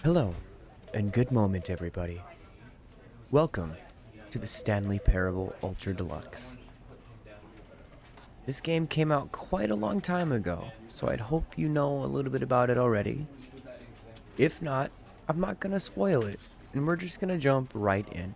Hello, and good moment, everybody. Welcome to the Stanley Parable Ultra Deluxe. This game came out quite a long time ago, so I'd hope you know a little bit about it already. If not, I'm not gonna spoil it, and we're just gonna jump right in.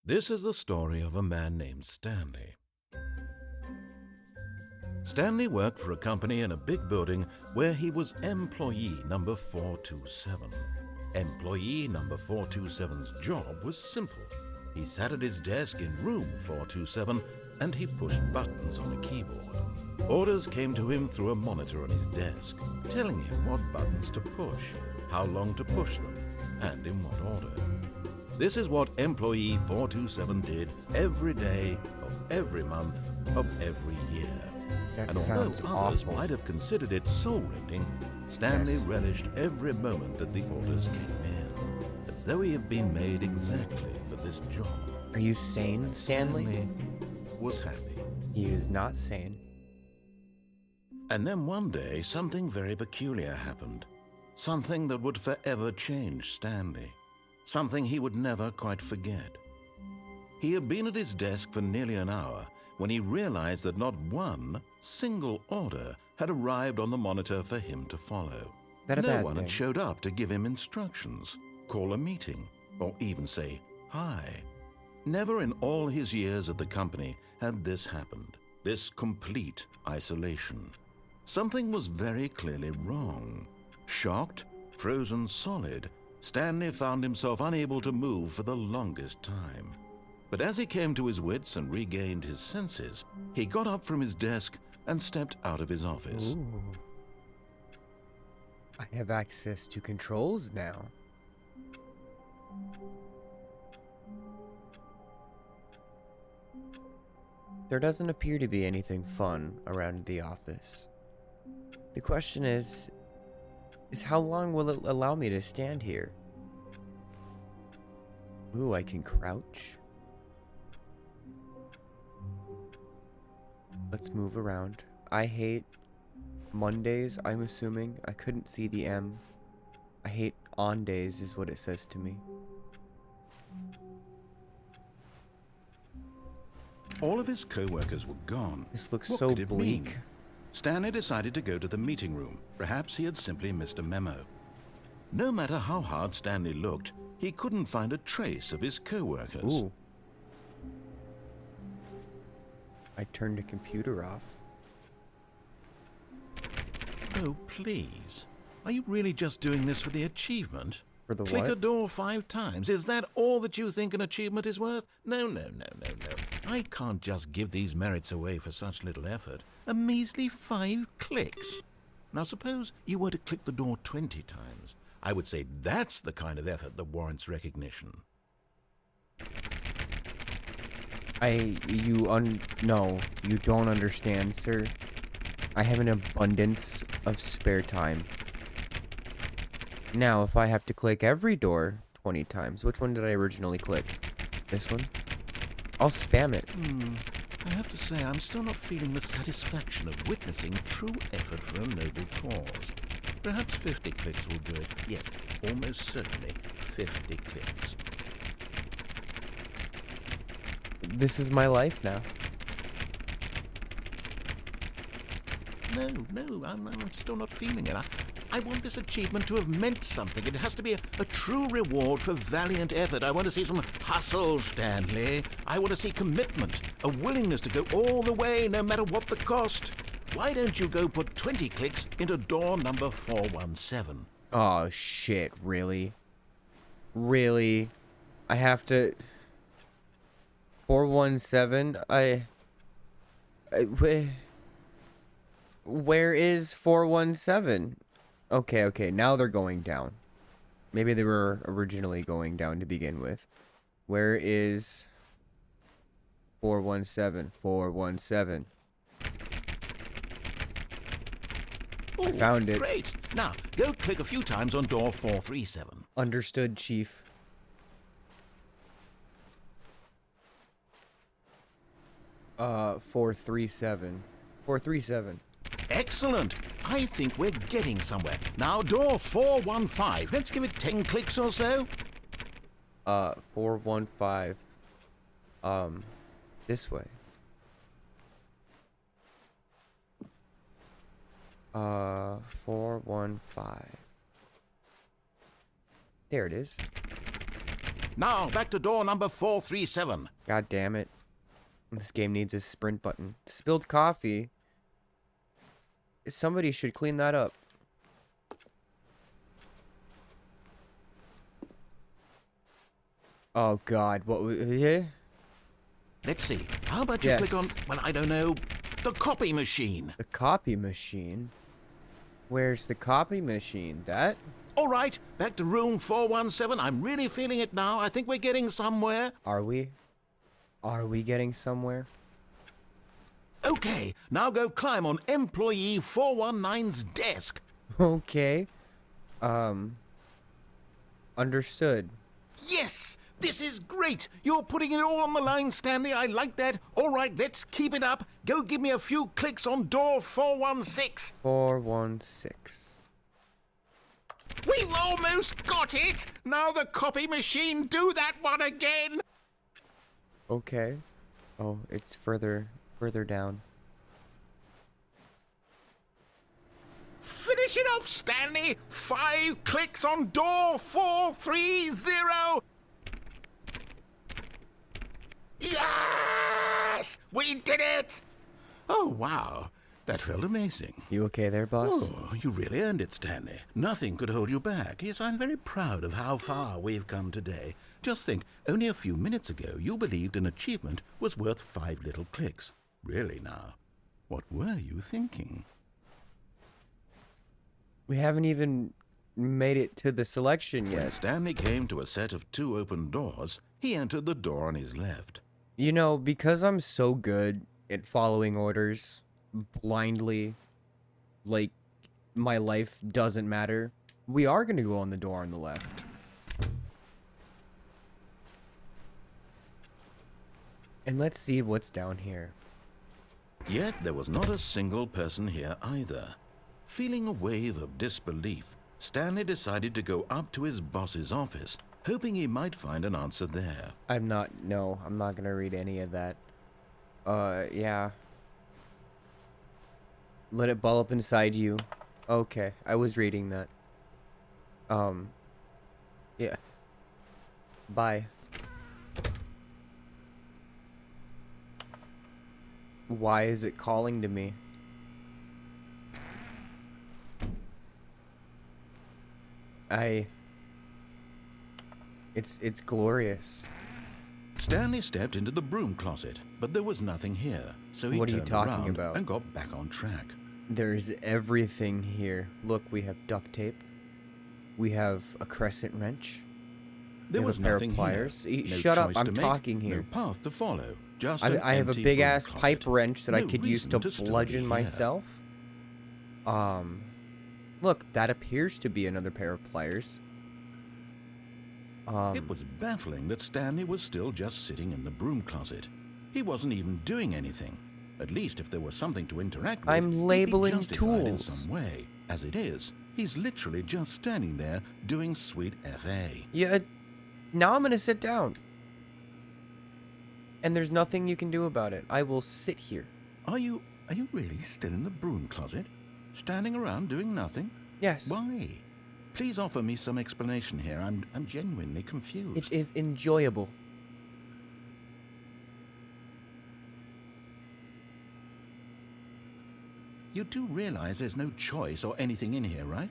This is the story of a man named Stanley. Stanley worked for a company in a big building where he was employee number 427. Employee number 427's job was simple. He sat at his desk in room 427 and he pushed buttons on a keyboard. Orders came to him through a monitor on his desk, telling him what buttons to push, how long to push them, and in what order. This is what employee 427 did every day of every month of every year. That And sounds although others awful. might have considered it soul-rending, Stanley Yes. relished every moment that the orders came in, as though he had been made exactly for this job. Are you sane, Stanley? Was happy. He is not sane. And then one day, something very peculiar happened. Something that would forever change Stanley. Something he would never quite forget. He had been at his desk for nearly an hour when he realized that not one single order had arrived on the monitor for him to follow. That a No bad one thing? had showed up to give him instructions, call a meeting, or even say hi. Never in all his years at the company had this happened, this complete isolation. Something was very clearly wrong. Shocked, frozen solid, Stanley found himself unable to move for the longest time. But as he came to his wits and regained his senses, he got up from his desk and stepped out of his office. Ooh. I have access to controls now. There doesn't appear to be anything fun around the office. The question is how long will it allow me to stand here? Ooh, I can crouch. Let's move around. I hate Mondays, I'm assuming. I couldn't see the M. I hate on days is what it says to me. All of his co-workers were gone. This looks What so could it mean? bleak. Stanley decided to go to the meeting room. Perhaps he had simply missed a memo. No matter how hard Stanley looked, he couldn't find a trace of his co-workers. Ooh. I turned the computer off. Oh, please. Are you really just doing this for the achievement? For the Click what? a door 5 times. Is that all that you think an achievement is worth? No, no, no, no, no. I can't just give these merits away for such little effort. A measly 5 clicks. Now suppose you were to click the door 20 times. I would say that's the kind of effort that warrants recognition. No, you don't understand, sir. I have an abundance of spare time. Now, if I have to click every door 20 times, which one did I originally click? This one? I'll spam it. I have to say, I'm still not feeling the satisfaction of witnessing true effort for a noble cause. Perhaps 50 clicks will do it. Yes, almost certainly 50 clicks. This is my life now. No, I'm still not feeling it. I want this achievement to have meant something. It has to be a true reward for valiant effort. I want to see some hustle, Stanley. I want to see commitment, a willingness to go all the way, no matter what the cost. Why don't you go put 20 clicks into door number 417? Oh, shit, really? Really? I have to... 417? Where is 417? Okay, now they're going down. Maybe they were originally going down to begin with. Where is 417? 417. I found it. Great. Now, go click a few times on door 437. Understood, Chief. 437. 437. Excellent. I think we're getting somewhere. Now, door 415. Let's give it 10 clicks or so. 415. This way. 415. There it is. Now, back to door number 437. God damn it. This game needs a sprint button. Spilled coffee. Somebody should clean that up. Oh god, what was it? Let's see. How about you click on, well, I don't know, the copy machine? The copy machine? Where's the copy machine? That? All right, back to room 417. I'm really feeling it now. I think we're getting somewhere. Are we? Are we getting somewhere? Okay, now go climb on employee 419's desk. Okay. Understood. Yes! This is great! You're putting it all on the line, Stanley. I like that. All right, let's keep it up. Go give me a few clicks on door 416. 416. We've almost got it! Now the copy machine, do that one again! Okay. Oh, it's further down. Finish it off, Stanley! 5 clicks on door 430! Yes! We did it! Oh, wow. That felt amazing. You okay there, boss? Oh, you really earned it, Stanley. Nothing could hold you back. Yes, I'm very proud of how far we've come today. Just think, only a few minutes ago, you believed an achievement was worth 5 little clicks. Really now, what were you thinking? We haven't even made it to the selection When yet. Stanley came to a set of 2 open doors, he entered the door on his left. You know, because I'm so good at following orders blindly, like my life doesn't matter, we are going to go on the door on the left. And let's see what's down here. Yet there was not a single person here either. Feeling a wave of disbelief, Stanley decided to go up to his boss's office, hoping he might find an answer there. I'm not going to read any of that. Yeah. Let it ball up inside you. Okay, I was reading that. Yeah. Bye. Why is it calling to me? It's glorious. Stanley stepped into the broom closet, but there was nothing here, so he What are you turned talking around about? and got back on track. There's everything here. Look, we have duct tape. We have a crescent wrench. There We have was a pair of nothing pliers. here. No Shut up, choice I'm to make, talking here. No path to follow. Just an I have a empty big broom ass closet. pipe wrench that I No could use reason to still bludgeon be here. myself. Look, that appears to be another pair of pliers. It was baffling that Stanley was still just sitting in the broom closet. He wasn't even doing anything. At least if there was something to interact with, I'm he'd be labeling justified in tools. some way. As it is, he's literally just standing there doing sweet FA. Yeah, now I'm gonna sit down. And there's nothing you can do about it. I will sit here. Are you really still in the broom closet? Standing around doing nothing? Yes. Why? Please offer me some explanation here. I'm genuinely confused. It is enjoyable. You do realize there's no choice or anything in here, right?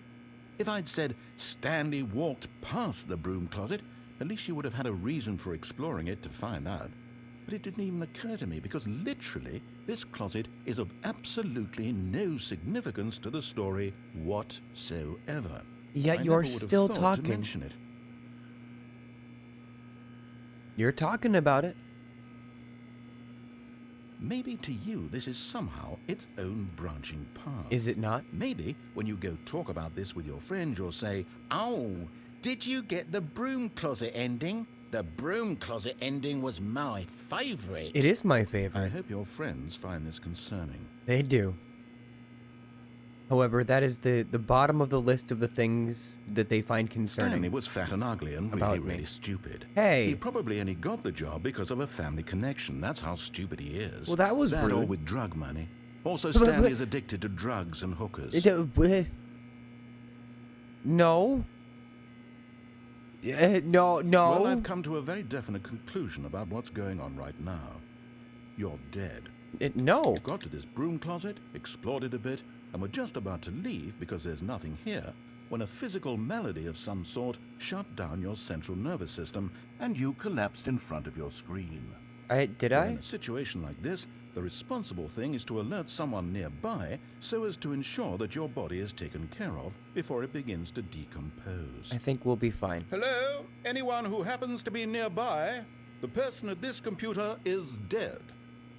If I'd said Stanley walked past the broom closet, at least you would have had a reason for exploring it to find out. But it didn't even occur to me because literally this closet is of absolutely no significance to the story whatsoever. Yet I you're never would have still thought to talking. mention it. You're talking about it. Maybe to you this is somehow its own branching path. Is it not? Maybe when you go talk about this with your friends, you'll say, "Oh, did you get the broom closet ending? The broom closet ending was my favorite. It is my I favorite. hope your friends find this concerning. They do. However, that is the bottom of the list of the things that they find concerning. Stanley was fat and ugly and About really, me. really stupid. Hey. He probably only got the job because of a family connection. That's how stupid he is. Well, that was That or rude. with drug money. Also, But- Stanley is addicted to drugs and hookers. No. No. Well, I've come to a very definite conclusion about what's going on right now. You're dead. No. Got to this broom closet, explored it a bit, and were just about to leave because there's nothing here, when a physical malady of some sort shut down your central nervous system and you collapsed in front of your screen. Did Well, I? in a situation like this, the responsible thing is to alert someone nearby so as to ensure that your body is taken care of before it begins to decompose. I think we'll be fine. Hello? Anyone who happens to be nearby? The person at this computer is dead.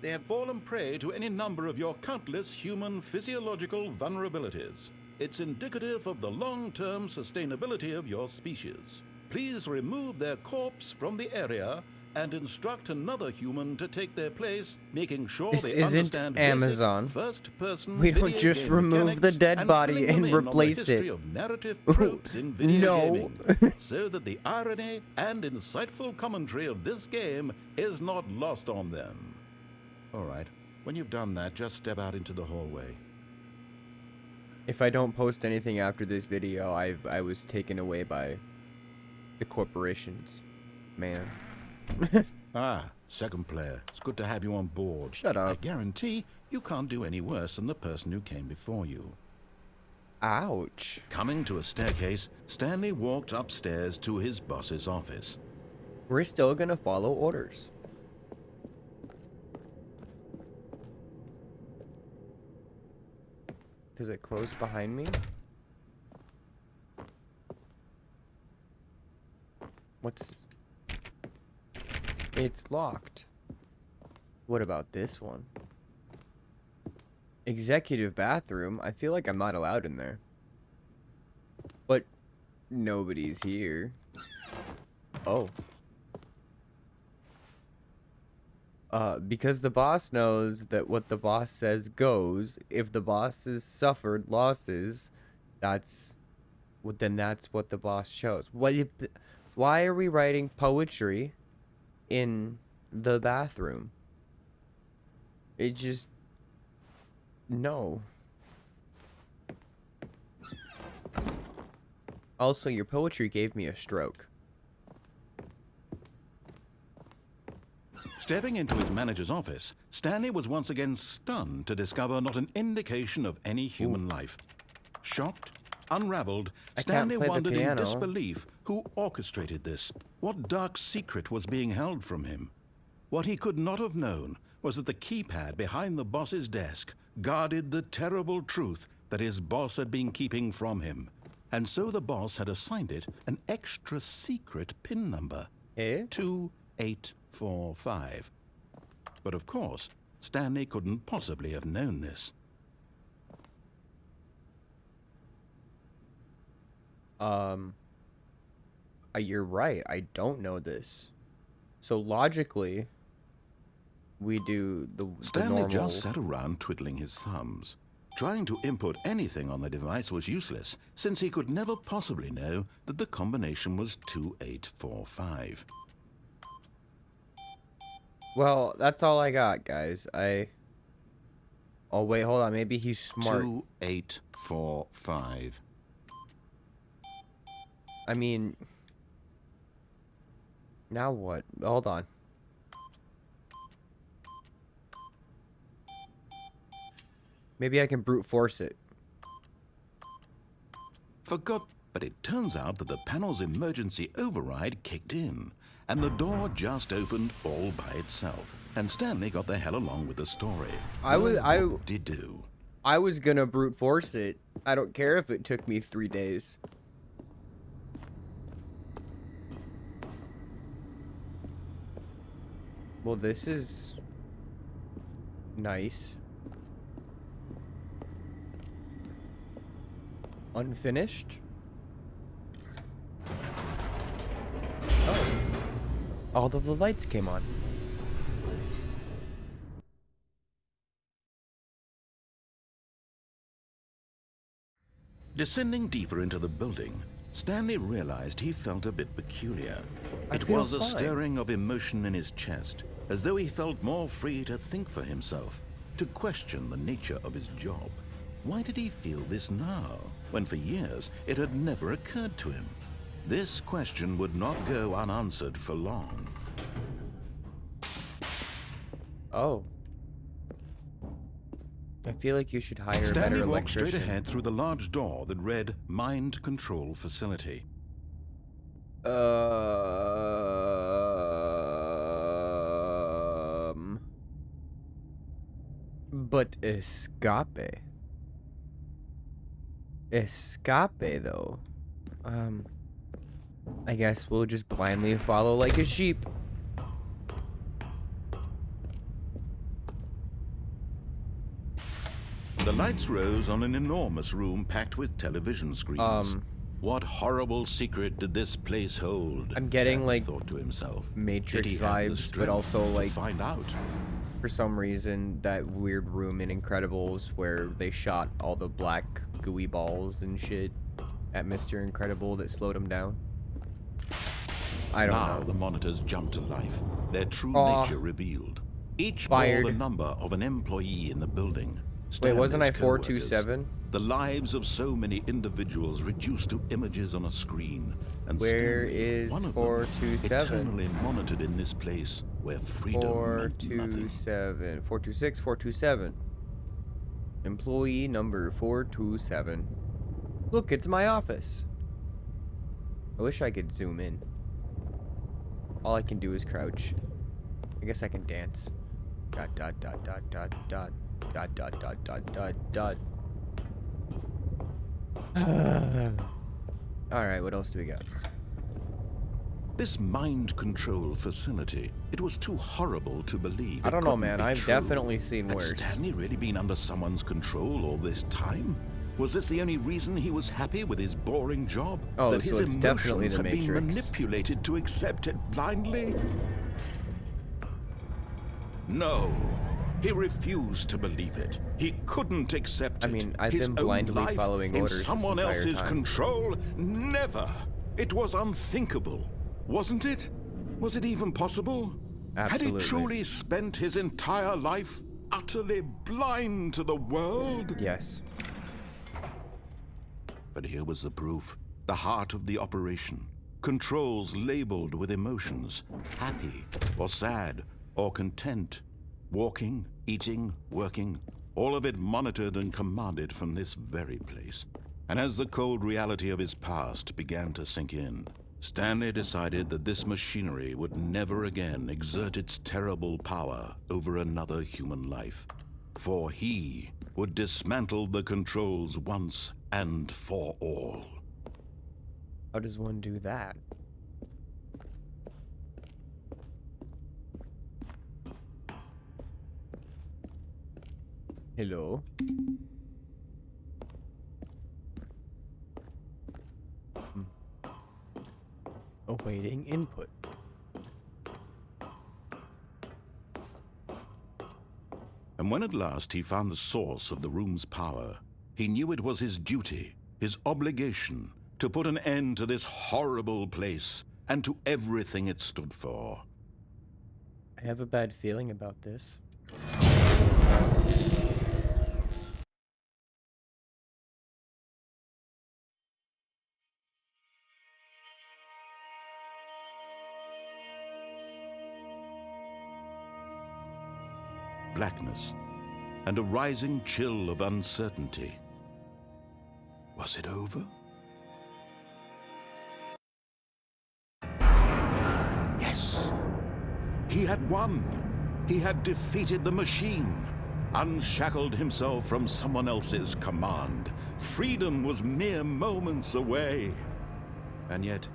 They have fallen prey to any number of your countless human physiological vulnerabilities. It's indicative of the long-term sustainability of your species. Please remove their corpse from the area and instruct another human to take their place, making sure This they isn't understand Amazon. basic first-person We don't video just game remove the mechanics dead body filling them and in on the replace history it. of narrative tropes in video No. gaming, so that the irony and insightful commentary of this game is not lost on them. All right, when you've done that, just step out into the hallway. If I don't post anything after this video, I was taken away by the corporations. Man. Ah, second player. It's good to have you on board. Shut I up. guarantee you can't do any worse than the person who came before you. Ouch. Coming to a staircase, Stanley walked upstairs to his boss's office. We're still gonna follow orders. Does it close behind me? What's... It's locked. What about this one? Executive bathroom? I feel like I'm not allowed in there. But nobody's here. Oh. Because the boss knows that what the boss says goes. If the boss has suffered losses, that's what the boss chose. Why are we writing poetry in the bathroom? It just... No. Also, your poetry gave me a stroke. Stepping into his manager's office, Stanley was once again stunned to discover not an indication of any human life. Shocked, unraveled, I can't Stanley play the wondered in piano. disbelief who orchestrated this. What dark secret was being held from him? What he could not have known was that the keypad behind the boss's desk guarded the terrible truth that his boss had been keeping from him. And so the boss had assigned it an extra secret PIN number. Eh? 2845. But of course, Stanley couldn't possibly have known this. You're right. I don't know this. So logically, we do the Stanley normal... just sat around twiddling his thumbs. Trying to input anything on the device was useless, since he could never possibly know that the combination was 2845. Well, that's all I got, guys. Oh, wait, hold on. Maybe he's smart. 2845. I mean... Now what? Hold on. Maybe I can brute force it. Forgot, but it turns out that the panel's emergency override kicked in, and the door just opened all by itself. And Stanley got the hell along with the story. What did do? I was gonna brute force it. I don't care if it took me 3 days. Well, this is nice. Unfinished? Oh. all of the lights came on. Descending deeper into the building, Stanley realized he felt a bit peculiar. I It feel was a fine. stirring of emotion in his chest, as though he felt more free to think for himself, to question the nature of his job. Why did he feel this now, when for years it had never occurred to him? This question would not go unanswered for long. Oh. I feel like you should hire a better Stanley walked electrician. straight ahead through the large door that read Mind Control Facility. But escape. Escape, though. I guess we'll just blindly follow like a sheep. The lights rose on an enormous room packed with television screens. What horrible secret did this place hold? I'm getting, Stanley like, thought to himself. Matrix Did he have the vibes, but strength also, to like, find out. for some reason, that weird room in Incredibles where they shot all the black gooey balls and shit at Mr. Incredible that slowed him down. I don't Now know. the monitors jumped to life, their true nature revealed. Each Fired. bore the number of an employee in the building. Wait, wasn't I Stanley's coworkers. 427? The lives of so many individuals reduced to images on a screen. And Where Stanley, is one of them, 427? eternally monitored in this place where freedom meant nothing. 427, 426, 427. Employee number 427. Look, it's my office. I wish I could zoom in. All I can do is crouch. I guess I can dance. Dot dot dot dot dot dot dot dot dot dot dot dot. Alright, what else do we got? This mind control facility, it was too horrible to believe. I It don't know, couldn't man. be I've true. definitely seen Had worse. Stanley really been under someone's control all this time? Was this the only reason he was happy with his boring job? Oh, that so his it's definitely emotions the had been Matrix. manipulated to accept it blindly? No. He refused to believe it. He couldn't accept it. I mean, I've His been own blindly life following in orders this someone entire else's time. control? Never. It was unthinkable, wasn't it? Was it even possible? Absolutely. Had he truly spent his entire life utterly blind to the world? Yes. But here was the proof. The heart of the operation. Controls labeled with emotions. Happy, or sad, or content. Walking, eating, working. All of it monitored and commanded from this very place. And as the cold reality of his past began to sink in, Stanley decided that this machinery would never again exert its terrible power over another human life. For he would dismantle the controls once and for all. How does one do that? Hello? Awaiting input. And when at last he found the source of the room's power, he knew it was his duty, his obligation, to put an end to this horrible place and to everything it stood for. I have a bad feeling about this. Blackness and a rising chill of uncertainty. Was it over? Yes. He had won. He had defeated the machine, unshackled himself from someone else's command. Freedom was mere moments away. And yet,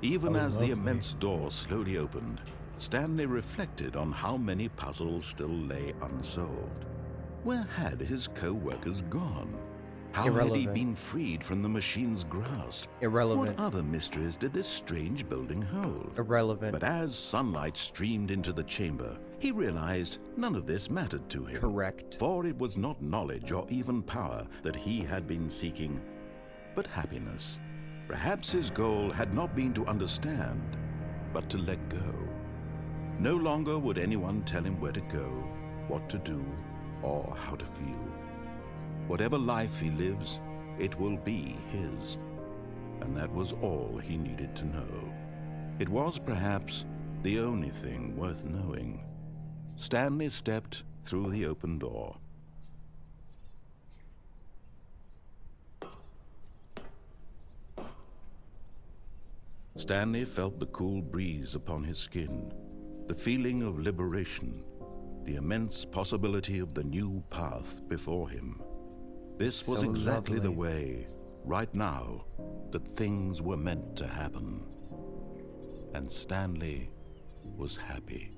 even as the immense door slowly opened, Stanley reflected on how many puzzles still lay unsolved. Where had his co-workers gone? How had he Irrelevant. been freed from the machine's grasp? Irrelevant. What other mysteries did this strange building hold? Irrelevant. But as sunlight streamed into the chamber, he realized none of this mattered to him. Correct. For it was not knowledge or even power that he had been seeking, but happiness. Perhaps his goal had not been to understand, but to let go. No longer would anyone tell him where to go, what to do, or how to feel. Whatever life he lives, it will be his. And that was all he needed to know. It was perhaps the only thing worth knowing. Stanley stepped through the open door. Stanley felt the cool breeze upon his skin, the feeling of liberation, the immense possibility of the new path before him. This was So exactly the lovely. way, right now, that things were meant to happen. And Stanley was happy.